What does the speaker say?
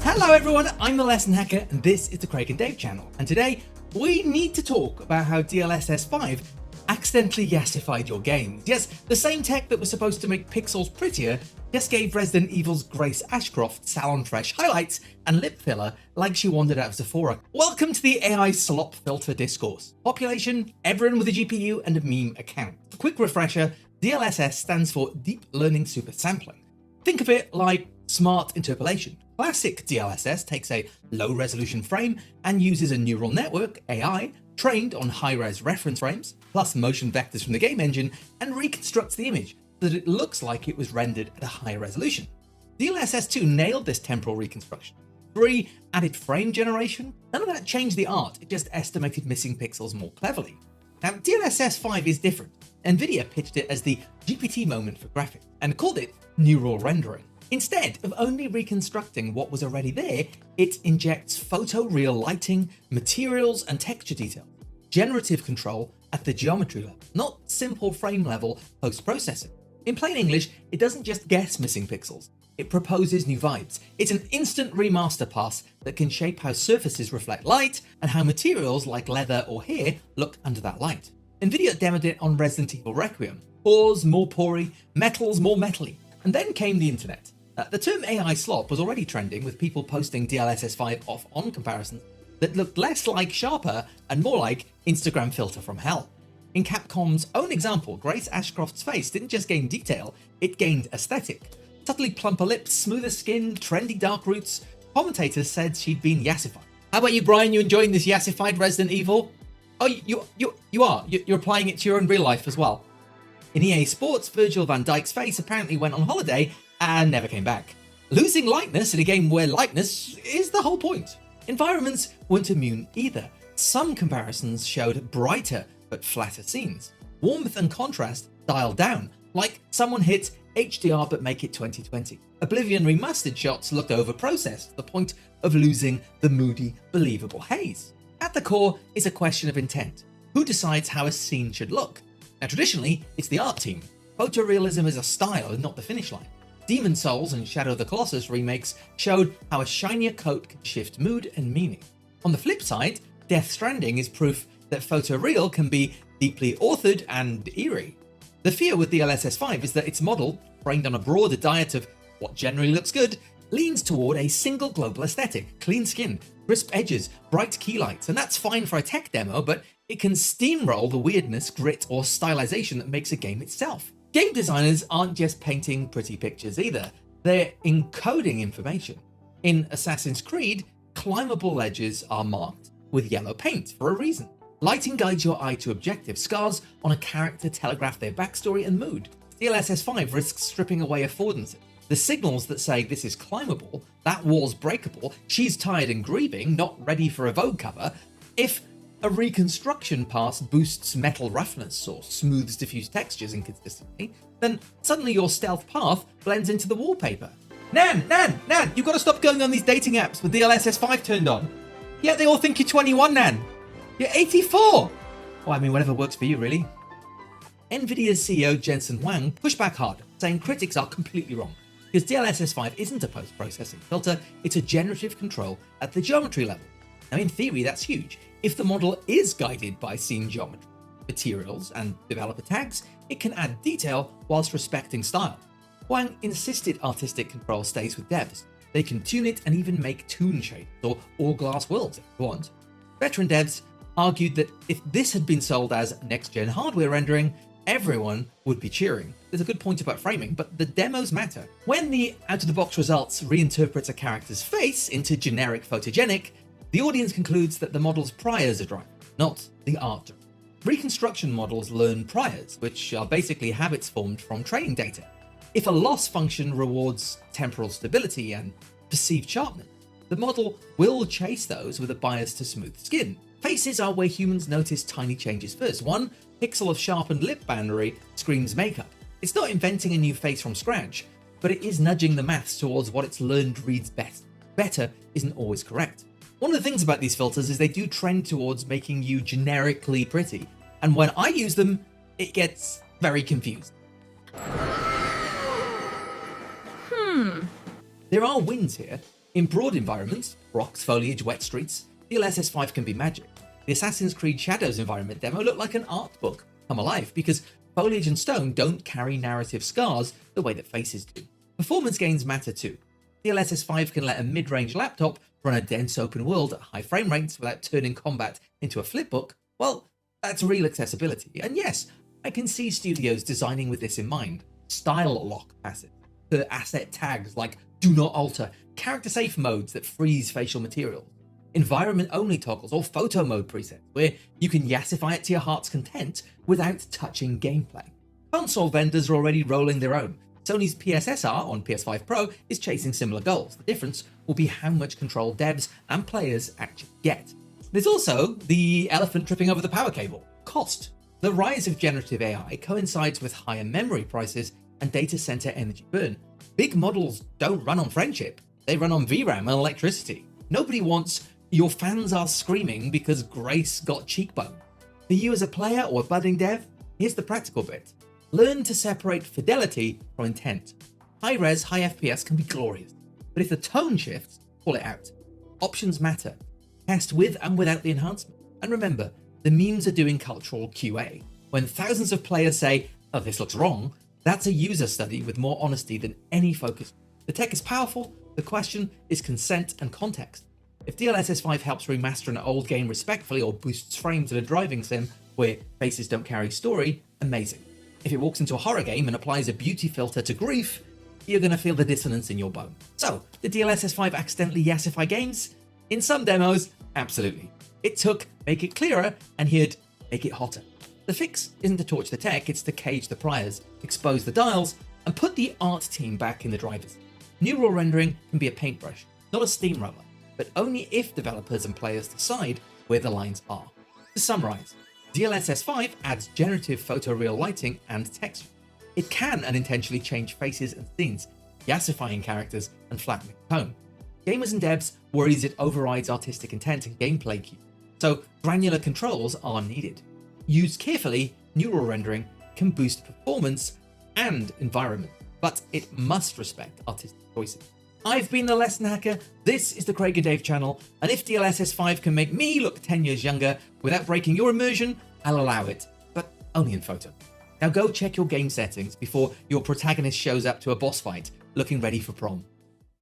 Hello everyone, I'm the Lesson Hacker and this is the Craig and Dave channel, and today we need to talk about how DLSS 5 accidentally yassified your games. Yes, the same tech that was supposed to make pixels prettier just gave Resident Evil's Grace Ashcroft salon fresh highlights and lip filler like she wandered out of Sephora. Welcome to the AI slop filter discourse. Population, everyone with a GPU and a meme account. A quick refresher, DLSS stands for Deep Learning Super Sampling. Think of it like smart interpolation. Classic DLSS takes a low-resolution frame and uses a neural network, AI, trained on high-res reference frames, plus motion vectors from the game engine, and reconstructs the image so that it looks like it was rendered at a higher resolution. DLSS 2 nailed this temporal reconstruction. 3 added frame generation. None of that changed the art, it just estimated missing pixels more cleverly. Now, DLSS 5 is different. NVIDIA pitched it as the GPT moment for graphics and called it neural rendering. Instead of only reconstructing what was already there, it injects photoreal lighting, materials, and texture detail. Generative control at the geometry level, not simple frame level post-processing. In plain English, it doesn't just guess missing pixels, it proposes new vibes. It's an instant remaster pass that can shape how surfaces reflect light and how materials like leather or hair look under that light. NVIDIA demoed it on Resident Evil Requiem. Pores more pory, metals more metally. And then came the internet. The term AI slop was already trending, with people posting DLSS 5 off-on comparisons that looked less like Sharper and more like Instagram filter from hell. In Capcom's own example, Grace Ashcroft's face didn't just gain detail, it gained aesthetic. Subtly plumper lips, smoother skin, trendy dark roots. Commentators said she'd been yassified. How about you, Brian? You enjoying this yassified Resident Evil? Oh, you are. You're applying it to your own real life as well. In EA Sports, Virgil van Dijk's face apparently went on holiday and never came back. Losing lightness in a game where lightness is the whole point. Environments weren't immune either. Some comparisons showed brighter but flatter scenes. Warmth and contrast dialed down, like someone hit HDR but make it 2020. Oblivion remastered shots looked over-processed to the point of losing the moody, believable haze. At the core is a question of intent. Who decides how a scene should look? Now traditionally, it's the art team. Photorealism is a style and not the finish line. Demon's Souls and Shadow of the Colossus remakes showed how a shinier coat can shift mood and meaning. On the flip side, Death Stranding is proof that photoreal can be deeply authored and eerie. The fear with DLSS 5 is that its model, trained on a broader diet of what generally looks good, leans toward a single global aesthetic: clean skin, crisp edges, bright key lights, and that's fine for a tech demo, but it can steamroll the weirdness, grit, or stylization that makes a game itself. Game designers aren't just painting pretty pictures either, they're encoding information. In Assassin's Creed, climbable ledges are marked with yellow paint for a reason. Lighting guides your eye to objectives, scars on a character telegraph their backstory and mood. DLSS 5 risks stripping away affordances. The signals that say this is climbable, that wall's breakable, she's tired and grieving, not ready for a Vogue cover. If a reconstruction pass boosts metal roughness or smooths diffuse textures inconsistently, then suddenly your stealth path blends into the wallpaper. Nan, you've got to stop going on these dating apps with DLSS 5 turned on. Yeah, they all think you're 21, Nan. You're 84! Well, I mean, whatever works for you, really. NVIDIA's CEO Jensen Huang pushed back hard, saying critics are completely wrong, because DLSS 5 isn't a post-processing filter, it's a generative control at the geometry level. Now, in theory, that's huge. If the model is guided by scene geometry, materials, and developer tags, it can add detail whilst respecting style. Huang insisted artistic control stays with devs. They can tune it and even make toon shapes or all-glass worlds if you want. Veteran devs argued that if this had been sold as next-gen hardware rendering, everyone would be cheering. There's a good point about framing, but the demos matter. When the out-of-the-box results reinterprets a character's face into generic photogenic, the audience concludes that the model's priors are driving, not the art. Reconstruction models learn priors, which are basically habits formed from training data. If a loss function rewards temporal stability and perceived sharpness, the model will chase those with a bias to smooth skin. Faces are where humans notice tiny changes first. One pixel of sharpened lip boundary screams makeup. It's not inventing a new face from scratch, but it is nudging the maths towards what it's learned reads best. Better isn't always correct. One of the things about these filters is they do trend towards making you generically pretty, and when I use them, it gets very confused. There are wins here. In broad environments, rocks, foliage, wet streets, DLSS 5 can be magic. The Assassin's Creed Shadows environment demo looked like an art book come alive because foliage and stone don't carry narrative scars the way that faces do. Performance gains matter too. DLSS 5 can let a mid-range laptop run a dense open world at high frame rates without turning combat into a flipbook. Well, that's real accessibility. And yes, I can see studios designing with this in mind. Style lock passive, the asset tags like do not alter, character safe modes that freeze facial materials, environment only toggles or photo mode presets where you can yassify it to your heart's content without touching gameplay. Console vendors are already rolling their own. Sony's PSSR on PS5 Pro is chasing similar goals. The difference will be how much control devs and players actually get. There's also the elephant tripping over the power cable: cost. The rise of generative AI coincides with higher memory prices and data center energy burn. Big models don't run on friendship, they run on VRAM and electricity. Nobody wants your fans are screaming because Grace got cheekbone. For you as a player or a budding dev, here's the practical bit. Learn to separate fidelity from intent. High res, high FPS can be glorious, but if the tone shifts, call it out. Options matter. Test with and without the enhancement. And remember, the memes are doing cultural QA. When thousands of players say, oh, this looks wrong, that's a user study with more honesty than any focus. The tech is powerful, the question is consent and context. If DLSS 5 helps remaster an old game respectfully or boosts frames in a driving sim where faces don't carry story, amazing. If it walks into a horror game and applies a beauty filter to grief, you're going to feel the dissonance in your bone. So, did DLSS 5 accidentally yassify games? In some demos, absolutely. It took make it clearer and here'd make it hotter. The fix isn't to torch the tech, it's to cage the priors, expose the dials, and put the art team back in the driver's seat. Neural rendering can be a paintbrush, not a steamroller, but only if developers and players decide where the lines are. To summarize, DLSS 5 adds generative photoreal lighting and texture. It can unintentionally change faces and scenes, yassifying characters and flattening tone. Gamers and devs worries it overrides artistic intent and gameplay cues, so granular controls are needed. Used carefully, neural rendering can boost performance and environment, but it must respect artistic choices. I've been the Lesson Hacker, this is the Craig and Dave channel, and if DLSS 5 can make me look 10 years younger without breaking your immersion, I'll allow it, but only in photo. Now go check your game settings before your protagonist shows up to a boss fight looking ready for prom.